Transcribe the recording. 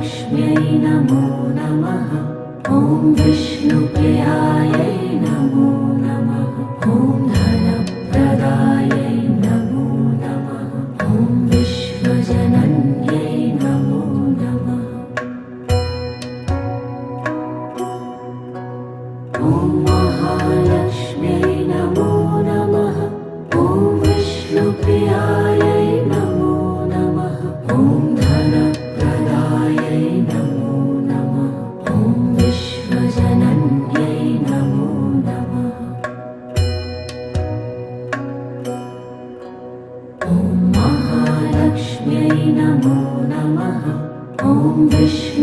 महालक्ष्म्यै नमो नमः। ॐ विष्णुप्रियायै नमो नमः। ॐ धनप्रदायै नमो नमः। ॐ विश्वजनन्यै नमो नमः। ॐ महालक्ष्म्यै नमो नमः। ॐ विष्णुप्रियायै नमो नमः। ॐ धनप्रदायै नमो नमः। ॐ विश्वजनन्यै नमो नमः। ॐ महालक्ष्म्यै नमो नमः। ॐ विष्णु